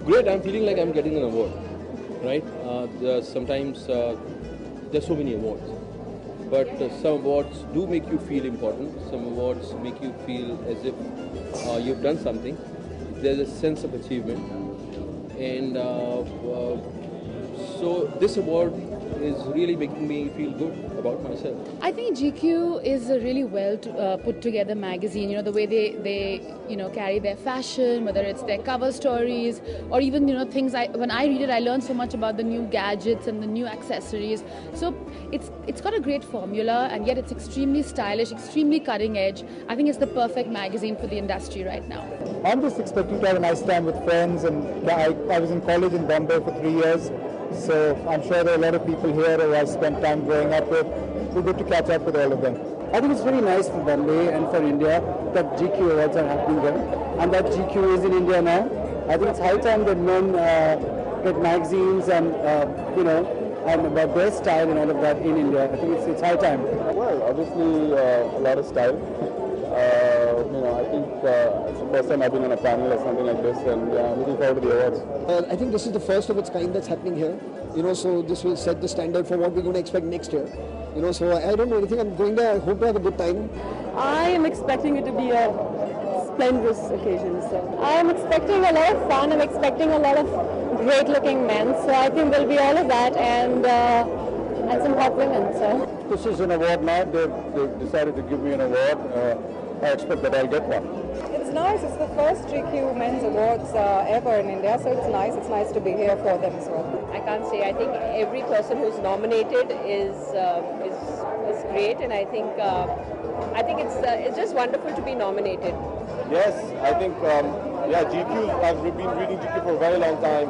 great. I'm feeling like I'm getting an award, right? Sometimes there's so many awards, but some awards do make you feel important. Some awards make you feel as if you've done something. There's a sense of achievement, and so this award is really making me feel good about myself. I think GQ is a really well put together magazine. You know, the way they carry their fashion, whether it's their cover stories or even things. When I read it, I learn so much about the new gadgets and the new accessories. So it's got a great formula, and yet it's extremely stylish, extremely cutting edge. I think it's the perfect magazine for the industry right now. I'm just expecting to have a nice time with friends, and I was in college in Bombay for 3 years. So I'm sure there are a lot of people here who I spent time growing up with. We're good to catch up with all of them. I think it's very nice for Bombay and for India that GQ awards are happening there, and that GQ is in India now. I think it's high time that men get magazines and and about their style and all of that in India. I think it's high time. Well, obviously a lot of style. I think it's the first time I've been on a panel or something like this, and I'm looking forward to the awards. I think this is the first of its kind that's happening here. So this will set the standard for what we're going to expect next year. So I don't know anything. I'm going there. I hope to have a good time. I am expecting it to be a splendorous occasion. So I am expecting a lot of fun. I'm expecting a lot of great-looking men. So I think there'll be all of that and some hot women. So this is an award now. They've decided to give me an award. I expect that I'll get one. It's nice. It's the first GQ Men's Awards ever in India, so it's nice. It's nice to be here for them as well. I can't say. I think every person who's nominated is great, and I think it's just wonderful to be nominated. Yes, I think GQ. I've been reading GQ for a very long time,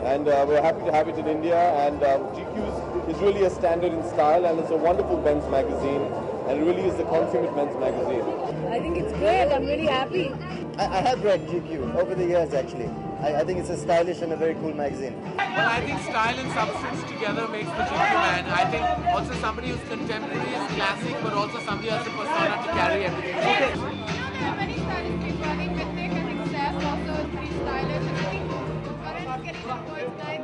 and we're happy to have it in India. And GQ is really a standard in style, and it's a wonderful men's magazine. And it really is the consummate men's magazine. I think it's great. I'm really happy. I have read GQ over the years, actually. I think it's a stylish and a very cool magazine. Well, I think style and substance together makes the GQ man. I think also somebody who's contemporary is classic, but also somebody who has a persona to carry everything. There are many stylish people. I think Ritwik and Steph also is pretty stylish, and I think Karan is getting the words nice.